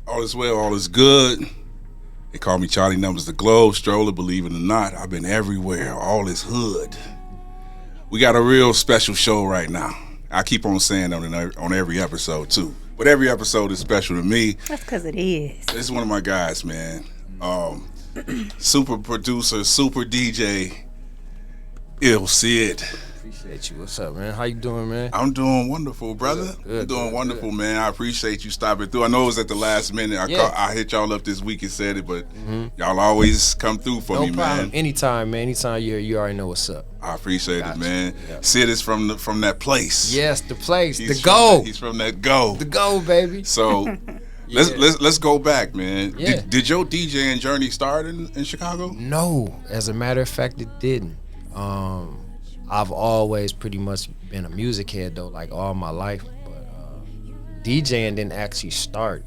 All is well, all is good. They call me Chalie Numbas the Globe Stroller, believe it or not. I've been everywhere, all is hood. We got a real special show right now. I keep on saying that on every episode too. But every episode is special to me. That's because it is. This is one of my guys, man. Super producer, super DJ, Sid. Appreciate you. What's up, man? How you doing, man? I'm doing wonderful, brother. Good, I'm doing wonderful, good. man. I appreciate you stopping through. I know it was at the last minute. I hit y'all up this week and said it, but y'all always come through for me, problem. man. Anytime, man. Anytime you're here, you already know what's up. I appreciate it, man. Yeah. Sid is from that place. Yes, the place, He's the go. He's from that go. The go, baby. So let's go back, man. Yeah. Did your DJing journey start in Chicago? No, as a matter of fact, it didn't. I've always pretty much been a music head though, like all my life. But DJing didn't actually start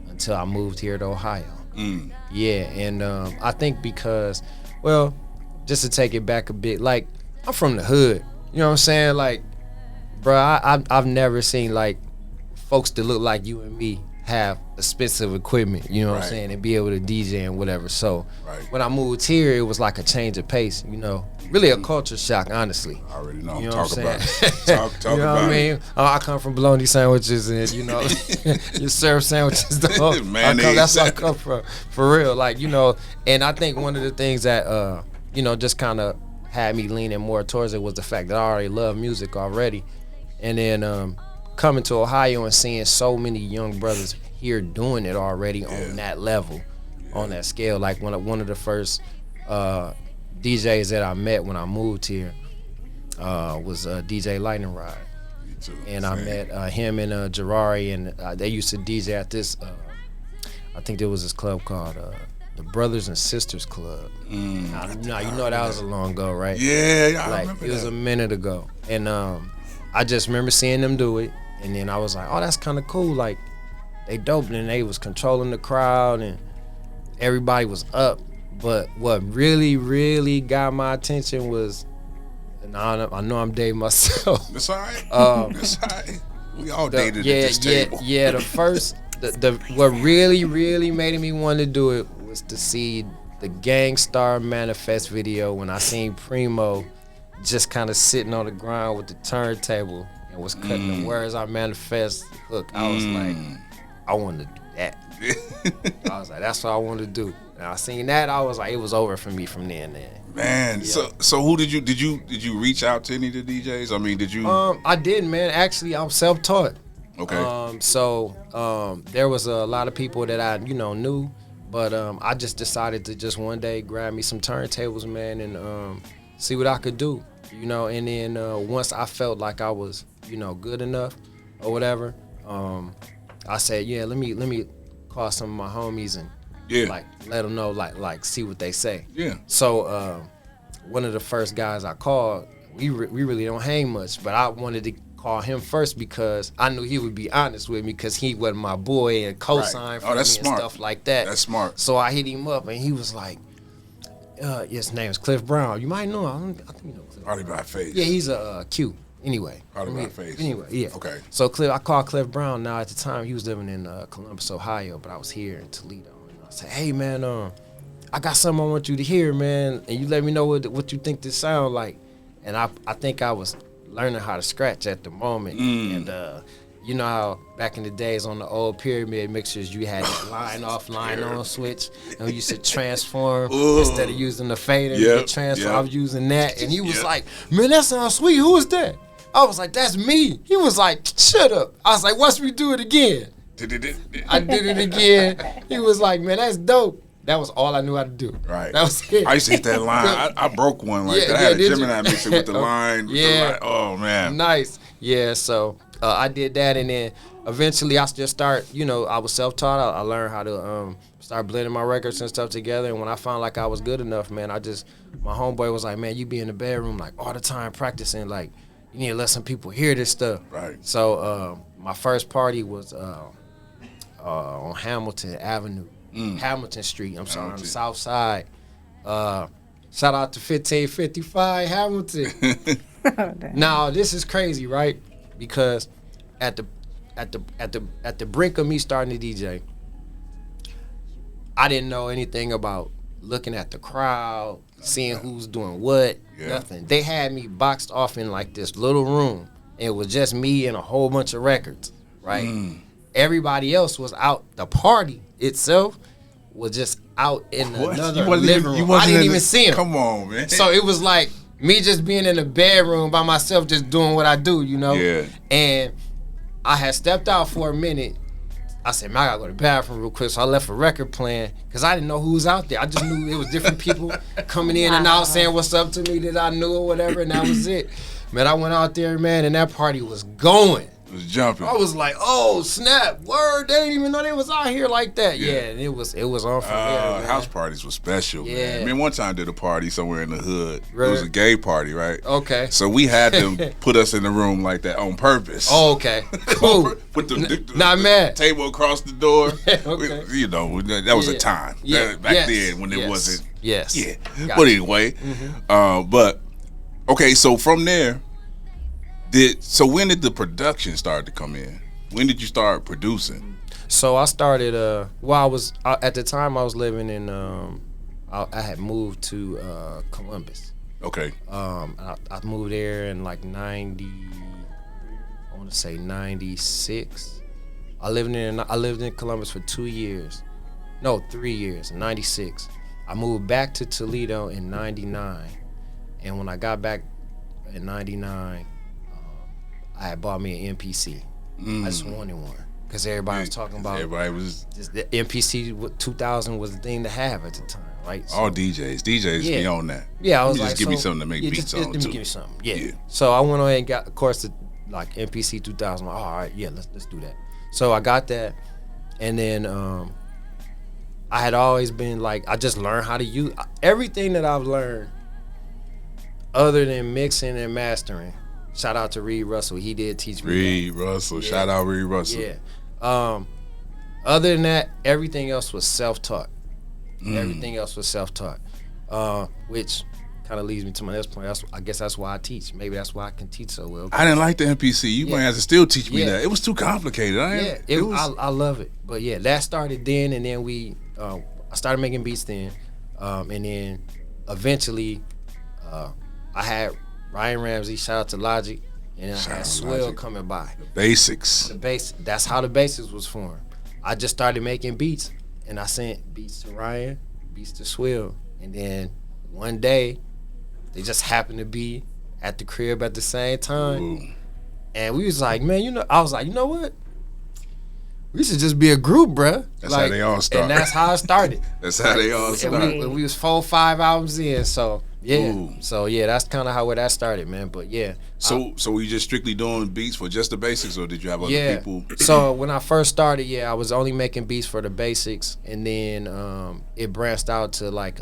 until I moved here to Ohio. Yeah, and I think because, well, just to take it back a bit, like I'm from the hood. You know what I'm saying? Like, bro, I've never seen like folks that look like you and me have expensive equipment, you know what I'm saying, and be able to DJ and whatever. So when I moved here, it was like a change of pace, you know. Really a culture shock, honestly. I already know. You know Talk what I'm about saying? it. Talk you know about what I it. mean? I come from bologna sandwiches and, you know, you serve sandwiches. That's where I come from, for real. Like, you know, and I think one of the things that, you know, just kind of had me leaning more towards it was the fact that I already love music already. And then coming to Ohio and seeing so many young brothers here doing it already on that level, on that scale. Like one of the first DJs that I met when I moved here was DJ Lightning Rod. Me too. And I met him and Gerari, and they used to DJ at this, I think there was this club called the Brothers and Sisters Club. Now you know that was a long ago, right? Yeah, I like remember it was that. a minute ago. And I just remember seeing them do it, and then I was like, oh, that's kind of cool. Like, they dope, and they was controlling the crowd, and everybody was up. But what really, really got my attention was, and I know I'm dating myself. That's all right. That's all right. We all dated at this table. Yeah, the first, what really, really made me want to do it was to see the Gangstar Manifest video when I seen Primo just kind of sitting on the ground with the turntable and was cutting the words I manifest hook. I was like, I want to do that. I was like, that's what I want to do. And I seen that, I was like, it was over for me from then. Man, yeah. so who did you reach out to any of the DJs? I mean, did you? I didn't, man. Actually, I'm self-taught. Okay. So there was a lot of people that I knew, but I just decided to just one day grab me some turntables, man, and see what I could do, you know. And then once I felt like I was, good enough or whatever, I said, yeah, let me call some of my homies and like let them know, like see what they say. Yeah. So one of the first guys I called, we really don't hang much, but I wanted to call him first because I knew he would be honest with me because he wasn't my boy and co-signed for me and stuff like that. That's smart. So I hit him up and he was like, his name is Cliff Brown. You might know him. I think you know Cliff. Probably by face. Yeah, he's a Q. Anyway. Probably by face. Anyway, yeah. Okay. So I called Cliff Brown. Now at the time he was living in Columbus, Ohio, but I was here in Toledo. And I said, hey man, I got something I want you to hear, man, and you let me know what you think this sound like. And I think I was learning how to scratch at the moment. And you know how back in the days on the old pyramid mixers, you had that line off, line on switch, and you used to transform instead of using the fader. You transform. I was using that, and he was like, man, that sounds sweet. Who is that? I was like, that's me. He was like, shut up. I was like, watch me do it again. I did it again. He was like, man, that's dope. That was all I knew how to do. Right. That was it. I used to hit that line. I broke one like that. I had a Gemini mixer with the line. Oh, man. Nice. Yeah, so I did that, and then eventually I just start, I was self-taught. I learned how to start blending my records and stuff together, and when I found like I was good enough, man, my homeboy was like, man, you be in the bedroom like all the time practicing, like you need to let some people hear this stuff. Right. So my first party was on Hamilton Avenue. Hamilton Street, I'm sorry, on the south side. Shout out to 1555 Hamilton. Now this is crazy, right? Because at the brink of me starting to DJ, I didn't know anything about looking at the crowd, seeing who's doing what, nothing. They had me boxed off in like this little room. It was just me and a whole bunch of records, right? Everybody else was out. The party itself was just out in another living room. I didn't even see him. Come on, man. So it was like me just being in the bedroom by myself, just doing what I do, you know? Yeah. And I had stepped out for a minute. I said, man, I gotta go to the bathroom real quick. So I left a record playing because I didn't know who was out there. I just knew it was different people coming in and out saying what's up to me that I knew or whatever, and that was it. Man, I went out there, man, and that party was going. It was jumping. I was like, oh, snap, word, they didn't even know they was out here like that. Yeah, and it was on from there, man. House parties were special, man. I mean, one time I did a party somewhere in the hood. Really? It was a gay party, right? Okay. So we had them put us in the room like that on purpose. Oh, okay. Cool. Put the Not mad. table across the door. Okay. You know, that was a time. Back then when it wasn't. Yes. Yeah. Gotcha. But anyway, but okay, so from there, when did the production start to come in? When did you start producing? So I started. At the time I was living in. I had moved to Columbus. Okay. I moved there in like 90. I want to say 96. I lived in Columbus for 2 years. No, 3 years. 96. I moved back to Toledo in 99, and when I got back in 99. I had bought me an MPC. I just wanted one because everybody was talking about. Everybody was. The MPC 2000 was the thing to have at the time, right? So, all DJs be on that. Yeah, I was just give me something to make beats on just too. Give me something. Yeah. So I went on and got, of course, the like MPC 2000. Like, all right, yeah, let's do that. So I got that, and then I had always been like, I just learned how to use everything that I've learned, other than mixing and mastering. Shout out to Reed Russell. He did teach me. Reed Russell. Yeah. Shout out Reed Russell. Yeah. Other than that, everything else was self-taught. Everything else was self-taught, which kind of leads me to my next point. I guess that's why I teach. Maybe that's why I can teach so well. I didn't like the MPC. You might have to still teach me that. It was too complicated. I love it. But yeah, that started then, and then I started making beats then, and then eventually I had Ryan Ramsey, shout out to Logic, and I had Swell coming by. The basics. That's how the basics was formed. I just started making beats, and I sent beats to Ryan, beats to Swell, and then one day they just happened to be at the crib at the same time. Ooh. And we was like, man, I was like, you know what? We should just be a group, bruh. That's how they all started. And that's how it started. That's how they all started. We was 4-5 albums in, so yeah. Ooh. So yeah, that's kind of where that started, man. But yeah. So were you just strictly doing beats for just the basics, or did you have other people? So when I first started, I was only making beats for the basics, and then it branched out to like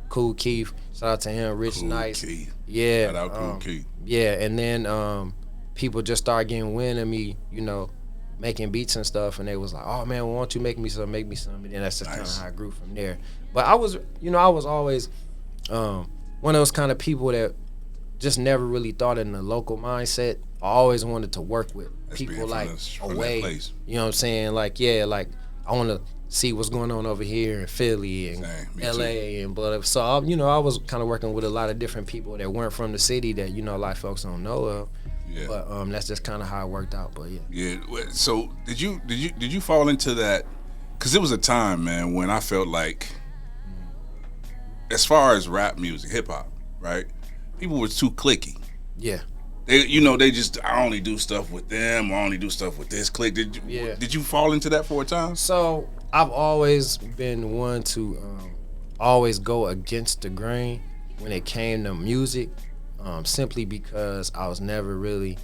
Cool Keith. Shout out to him, Rich Cool Nice. Keith. Yeah. Shout out Cool Keith. Yeah, and then people just started getting wind of me, making beats and stuff, and they was like, oh man, why don't you make me some, and then that's just kind of how I grew from there. But I was always one of those kind of people that just never really thought in the local mindset. I always wanted to work with people like away, you know what I'm saying? Like, I want to see what's going on over here in Philly and LA and blah. So I was kind of working with a lot of different people that weren't from the city that a lot of folks don't know of. Yeah. But that's just kind of how it worked out. But yeah. Yeah. So did you fall into that? Because it was a time, man, when I felt like, as far as rap music, hip hop, right? People were too cliquey. Yeah. They just, I only do stuff with them. I only do stuff with this clique. Did you fall into that for a time? So I've always been one to always go against the grain when it came to music. Simply because I was never really,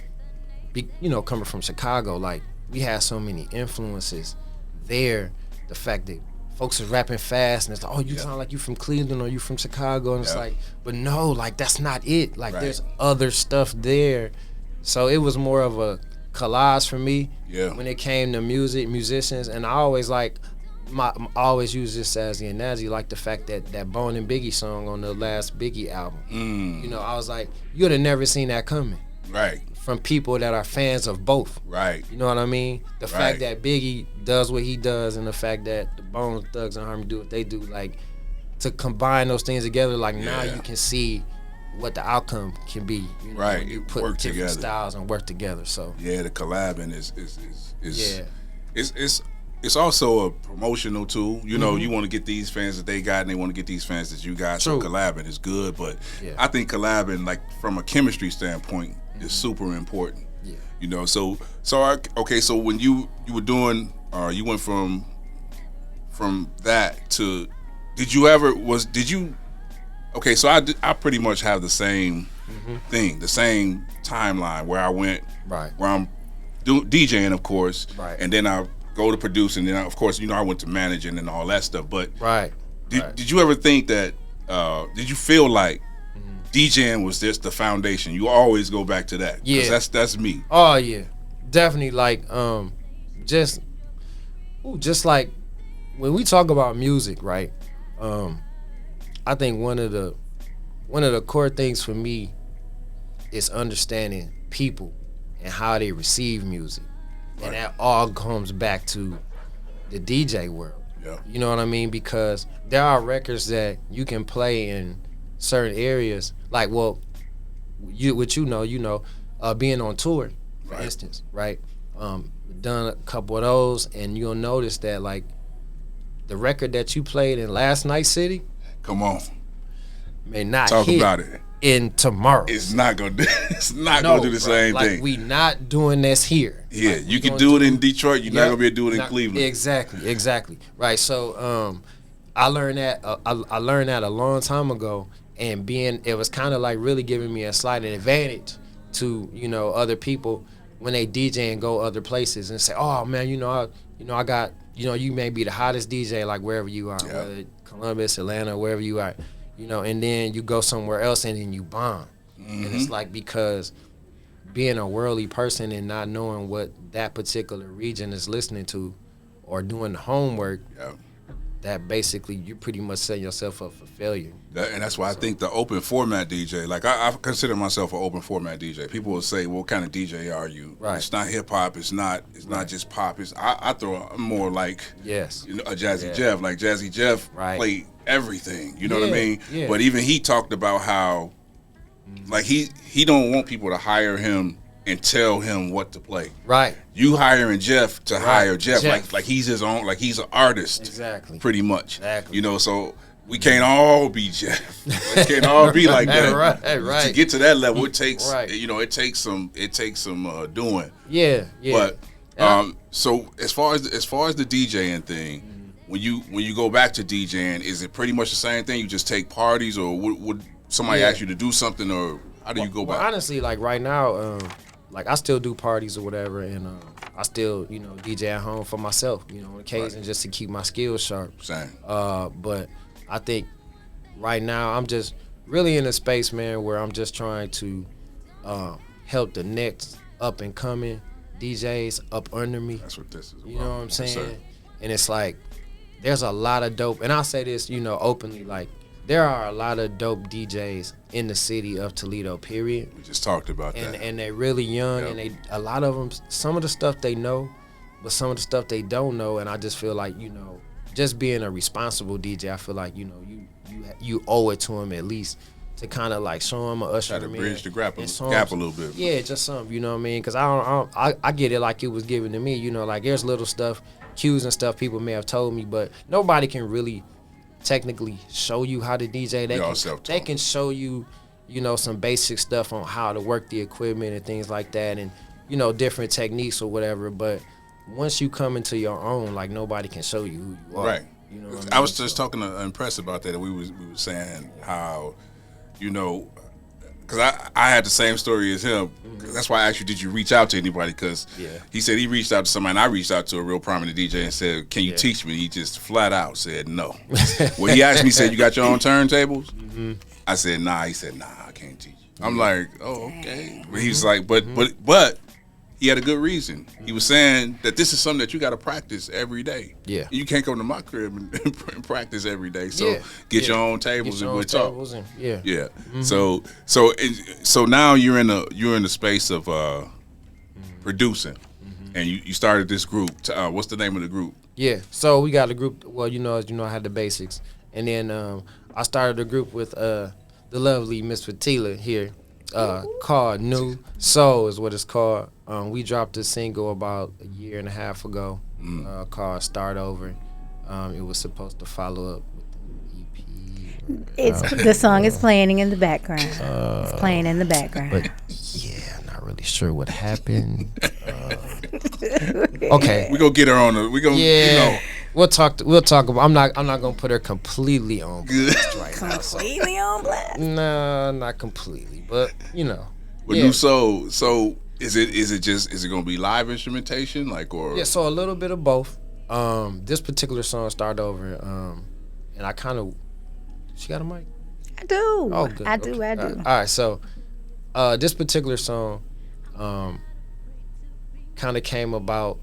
coming from Chicago, like we had so many influences there. The fact that folks are rapping fast and it's like, oh, you sound like you from Cleveland or you from Chicago, and it's like, but no, like that's not it. Like there's other stuff there. So it was more of a collage for me when it came to musicians, and I always I always use this as the analogy, like the fact that Bone and Biggie song on the last Biggie album. I was like, you would have never seen that coming. Right. from people that are fans of both. Right. You know what I mean? The Right. fact that Biggie does what he does, and the fact that the Bones, Thugs, and Harmony do what they do, like, to combine those things together, like, now Yeah. you can see what the outcome can be. You know, Right. when you put Work different together. styles and work together. So Yeah, the collabing is yeah. it's also a promotional tool. You know, you want to get these fans that they got, and they want to get these fans that you got. So True. collabing is good, but Yeah. I think collabing, like from a chemistry standpoint, is super important. Yeah. You know, so okay, so when you were doing, you went from that to, did you? Okay, so I pretty much have the same thing, the same timeline where I went, Right. where I'm DJing, of course, Right. and then I go to producing, and then of course, you know, I went to managing and all that stuff. But Right. did you ever think that? Did you feel like DJing was just the foundation? You always go back to that. 'Cause Yeah. that's me. Oh yeah, definitely. Like just like when we talk about music, right? I think one of the core things for me is understanding people and how they receive music, Right. and that all comes back to the DJ world. Yeah. You know what I mean? Because there are records that you can play in certain areas, like, well, being on tour, for Right. instance, right? Done a couple of those, and you'll notice that, like, the record that you played in last night's city Come on, may not talk hit about it. in tomorrow. It's not gonna do. It's not gonna do the bro. same like, thing. we not doing this here. Yeah, Like, we you can gonna do it in Detroit. You're not Yeah, gonna be able to do it in not- Cleveland. Exactly. Right. So I learned that I learned that a long time ago, and it was kind of like really giving me a slight advantage to, you know, other people when they DJ and go other places and say, oh man, I got, you may be the hottest DJ, like, wherever you are, Yeah. whether Columbus, Atlanta, wherever you are, and then you go somewhere else and then you bomb. And it's like, because being a worldly person and not knowing what that particular region is listening to or doing the homework, Yeah. that basically you pretty much setting yourself up for failure. And that's why I think the open format DJ, like I consider myself an open format DJ. People will say, "What kind of DJ are you?" Right. It's not hip hop. It's not just pop. I throw more like, Yes. you know, a Jazzy Yeah. Jeff. Like Jazzy Jeff Right. played everything. You know what I Yeah, mean? yeah. But even he talked about how, like, he don't want people to hire him and tell him what to play. Right. You hiring Jeff to hire Jeff, Jeff. like he's his own, like he's an artist. Exactly. Pretty much. Exactly. You know, so we can't all be Jeff. We can't all be like that. Right. To get to that level, it takes Right. it takes some doing. Yeah. But And so as far as the DJing thing, when you go back to DJing, is it pretty much the same thing? You just take parties, or would somebody Yeah. ask you to do something, or how do you go Well, back? honestly, like right now, like I still do parties or whatever, and I still, DJ at home for myself, on occasion, just to keep my skills sharp. Same. But I think right now I'm just really in a space, man, where I'm just trying to help the next up and coming DJs up under me. That's what this is about. You know what I'm Yes, saying? sir. And it's like, there's a lot of dope, and I'll say this, openly, like, there are a lot of dope DJs in the city of Toledo, period. We just talked about that. And they're really young, Yep. and a lot of them, some of the stuff they know, but some of the stuff they don't know, and I just feel like, just being a responsible DJ, I feel like, you owe it to them at least to kind of like show them or usher Try to them bridge the in. gap a little bit. Yeah, just something, you know what I mean? Because I get it like it was given to me, like there's little stuff, cues and stuff people may have told me, but nobody can really technically show you how to DJ. They can show you, some basic stuff on how to work the equipment and things like that, and different techniques or whatever. But once you come into your own, like, nobody can show you who you are. Right. You know what I mean? I was just talking to Impress about that. We was saying how, because I had the same story as him. That's why I asked you, did you reach out to anybody? Because he said he reached out to somebody, and I reached out to a real prominent DJ and said, can you teach me? He just flat out said no. Well, he asked me, said, you got your own turntables? I said, nah. He said, nah, I can't teach you. I'm like, oh, okay. But he was like, but he had a good reason. He was saying that this is something that you got to practice every day. Yeah. You can't come to my crib and practice every day. So get your own tables and we'll talk. Yeah. Mm-hmm. So now you're in the space of producing, and you started this group. What's the name of the group? Yeah. So we got a group. Well, I had the basics, and then I started a group with the lovely Miss Fatila here. Called New Soul is what it's called. We dropped a single about a year and a half ago called Start Over. It was supposed to follow up with the EP. The song is playing in the background. It's playing in the background. But yeah, not really sure what happened. Okay. We're gonna get her on We'll talk about. I'm not gonna put her completely on blast right now. Completely on blast? Nah, not completely, but With New Soul, so is it gonna be live instrumentation or? Yeah, so a little bit of both. This particular song, Start Over, and I kind of. She got a mic? I do. Oh, good. I do. All right, so this particular song, kind of came about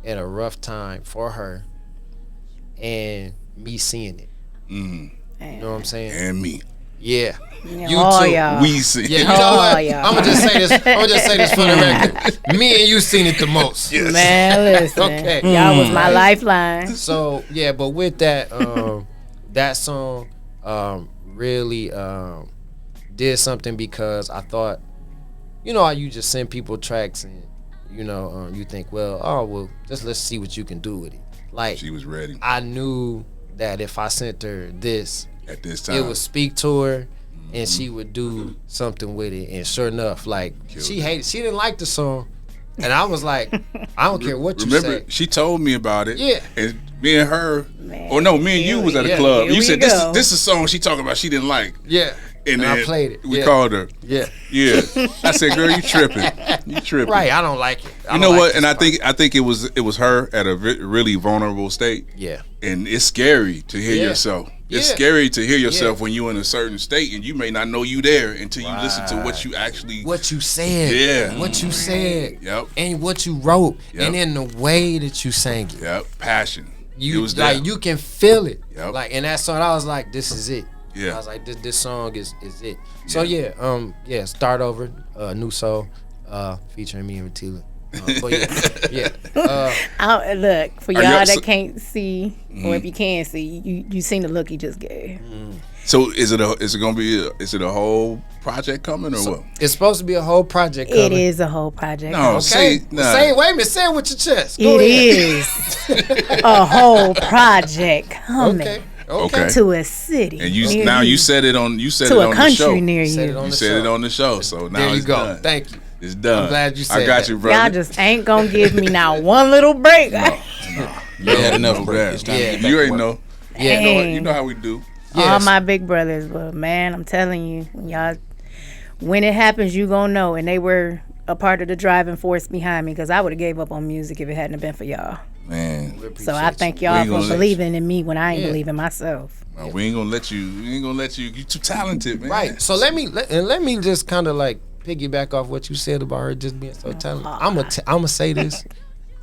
at a rough time for her. And me seeing it. Mm-hmm. You know what I'm saying? And me. Yeah. You too. Y'all. We see. Yeah, you know what? I'm gonna just say this for the record. Me and you seen it the most. Yes. Man, listen. Okay. Y'all was my lifeline. So yeah, but with that, that song really did something because I thought, how you just send people tracks and you think, let's see what you can do with it. Like, she was ready. I knew that if I sent her this at this time, it would speak to her, and she would do something with it. And sure enough, she didn't like the song, and I was like, I don't care what you say. Remember, she told me about it. Yeah, and me and her, me and you was at a club. You said this is a song she talking about she didn't like. Yeah. And I played it. We called her. Yeah. Yeah. I said, girl, you tripping. You tripping. Right. I don't like it. You know what? And I think it was her at a really vulnerable state. Yeah. And it's scary to hear yourself. It's scary to hear yourself when you're in a certain state and you may not know you there until you listen to what you said. Yeah. What you said. Yep. And what you wrote. Yep. And in the way that you sang it. Yep. Passion. You was like you can feel it. Yep. Like in that song, I was like, this is it. Yeah. I was like, this song is it. So Start Over, New Soul, featuring me and Tila. Look, for y'all that can't see, or if you can see, you seen the look he just gave. So is it a whole project coming or what? It's supposed to be a whole project coming. It is a whole project. No, say it, wait a minute, say it with your chest. It is a whole project coming. Okay. To a city. And you said it on the show. To a country near you. You said it on the show. So now there you it's go. done. Thank you. It's done. I'm glad you said I got that. you, brother. Y'all just ain't gonna give me now one little break. No. You had enough break. You ain't know. Yeah. You know how we do. All my big brothers, but man, I'm telling you, when it happens, you gonna know. And they were a part of the driving force behind me, because I would have gave up on music if it hadn't been for y'all. Man. So I thank y'all for believing in me when I ain't believing myself. No, we ain't gonna let you. You too talented, man. Right. So let me just kind of like piggyback off what you said about her just being so talented. I'm gonna say this,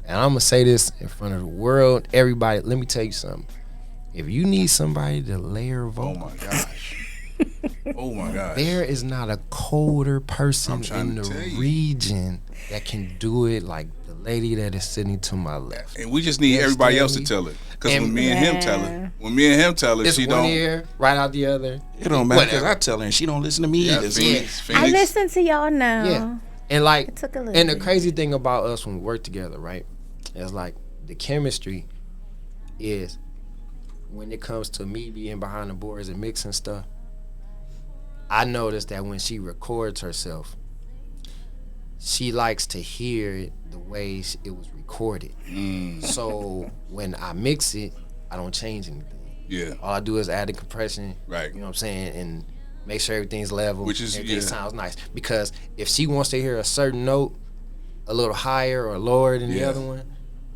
and I'm gonna say this in front of the world, everybody. Let me tell you something. If you need somebody to layer vocal, oh my gosh, there is not a colder person in the region that can do it like the lady that is sitting to my left. And we just need everybody else to tell it. Because when me and him tell it, it's she one don't. ear right out the other. It don't matter because I tell her and she don't listen to me either. Phoenix. I listen to y'all now. Yeah. And like, it took a little and the bit. crazy thing about us when we work together, right? It's like the chemistry is when it comes to me being behind the boards and mixing stuff. I noticed that when she records herself, she likes to hear it the way it was recorded. So when I mix it, I don't change anything. Yeah. All I do is add the compression. Right. You know what I'm saying? And make sure everything's level. Which is, everything sounds nice. Because if she wants to hear a certain note a little higher or lower than the other one,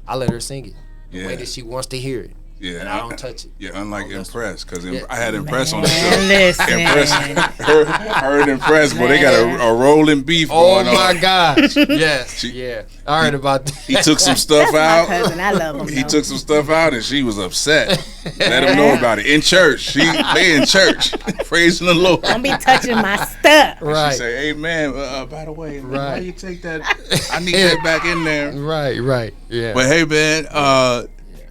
I let her sing it the way that she wants to hear it. Yeah, and I don't touch it. Yeah, unlike Impress, because Yeah. I had Impress on the show. Listen. Impress, her and Impress, but they got a rolling beef Oh going on. my gosh! Yes, yeah, I heard about that. He took some stuff That's out. my cousin. I love him. He though. took some stuff out, and she was upset. Let him know about it in church. They in church, praising the Lord. Don't be touching my stuff. Right. She say, "Hey man, by the way, Right. why you take that? I need that back in there." Right, yeah. But hey, man,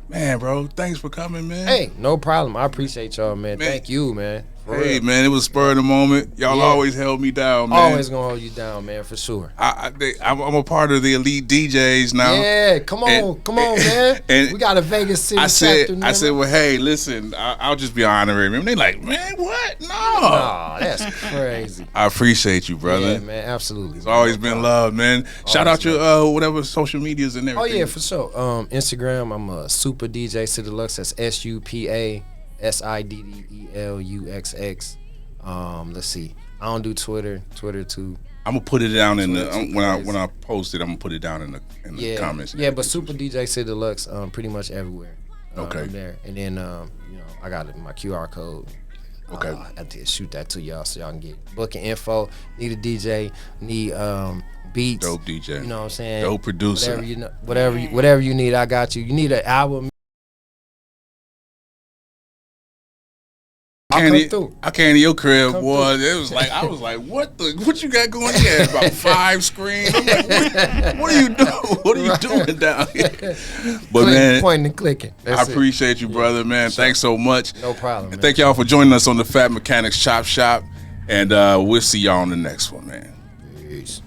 man, bro, thanks for coming, man. Hey, no problem. I appreciate y'all, man. Thank you, man. For Hey, real. man, it was spur of the moment. Y'all Yeah. always held me down, man. Always gonna hold you down, man, for sure. I'm a part of the elite DJs now. Yeah, come on, man. and we got a Vegas City I chapter. said, man. well, hey, listen, I'll just be an honorary member. They like, man, what? No. Aw, that's crazy. I appreciate you, brother. Yeah, man, absolutely. It's always been love, man. Shout out your whatever social medias and Oh everything. yeah, for sure. Instagram, I'm a Supa DJ Sid Deluxx. That's SUPASIDDELUXX. Let's see. I don't do Twitter too. I'm gonna put it down in the Twitter too when crazy. I post it. I'm gonna put it down in the Yeah, comments. yeah, but Supa DJ Sid Deluxx, pretty much everywhere. Okay. I'm there, and then I got my QR code. Okay. I have to shoot that to y'all so y'all can get booking info. Need a DJ, need beats. Dope DJ. You know what I'm saying? Dope producer. Whatever you need, I got you. You need an album. I'll come through. I came to your crib, Come boy. It was like I was like, what you got going? You had about 5 screens. I'm like, what are you doing? What are you doing down here? But man, Pointing and clicking. I appreciate you, brother, man. Thanks so much. No problem, And man. thank y'all for joining us on the Phat Mechanics Chop Shop. And we'll see y'all on the next one, man. Peace.